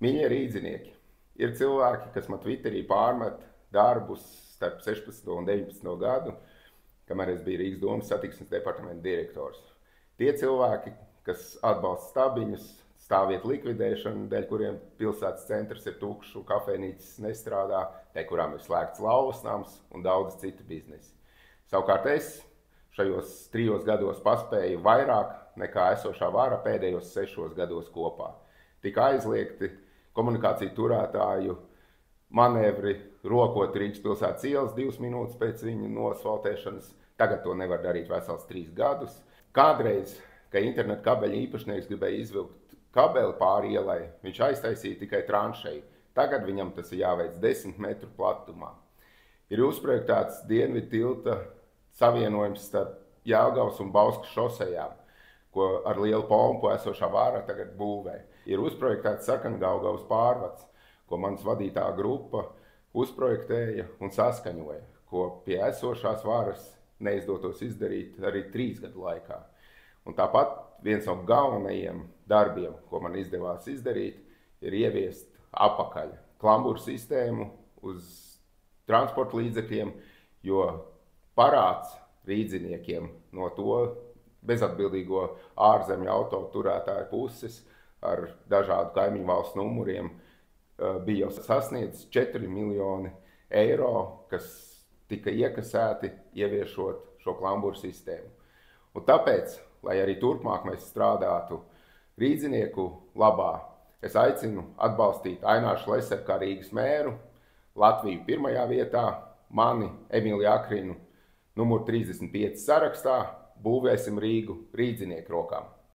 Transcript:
Mīļie rīdzinieki, ir cilvēki, kas man Twitterī pārmet darbus starp 16 un 19 gadu, kamēr es biju Rīgas domas satiksmes departamenta direktors. Tie cilvēki, kas atbalsta stabiņus, stāvvietu likvidēšanu, dēļ kuriem pilsētas centrs ir tukšs un kafejnīcas nestrādā, dēļ kurām ir slēgts lauvasnams un daudz citu biznesi. Savukārt es šajos 3 gados paspēju vairāk nekā esošā vara pēdējos 6 gados kopā. Tika aizliegti komunikāciju turētāju manevri rokot Rīgas pilsētas ielas 2 minūtes pēc viņa nosvaltēšanas. Tagad to nevar darīt vesels 3 gadus. Kādreiz, kad interneta kabeļa īpašnieks gribēja izvilkt kabeli pāri ielai, viņš aiztaisīja tikai tranšeju. Tagad viņam tas ir jāveic 10 metru platumā. Ir uzprojektēts dienvidu tilta savienojums starp Jelgavas un Bauskas šosejām, ko ar lielu pompu esošā vāra tagad būvē. Ir uzprojektēts Sarkangaugavas pārvads, ko mans vadītā grupa uzprojektēja un saskaņoja, ko pie esošās vāras neizdotos izdarīt arī 3 gadu laikā. Un tāpat viens no galvenajiem darbiem, ko man izdevās izdarīt, ir ieviest apakaļ klamburu sistēmu uz transporta līdzekļiem, jo parāds rīdziniekiem no to bezatbildīgo ārzemju auto turētāju puses ar dažādu kaimiņu valstu numuriem bija jau sasniedzis 4 miljoni eiro, kas tika iekasēti ieviešot šo klamburu sistēmu. Un tāpēc, lai arī turpmāk mēs strādātu rīdzinieku labā, es aicinu atbalstīt Aināru Šleseru kā Rīgas mēru, Latviju 1. vietā, mani Emīliju Akrinu numur 35 sarakstā, būvēsim Rīgu rīdzinieku rokām.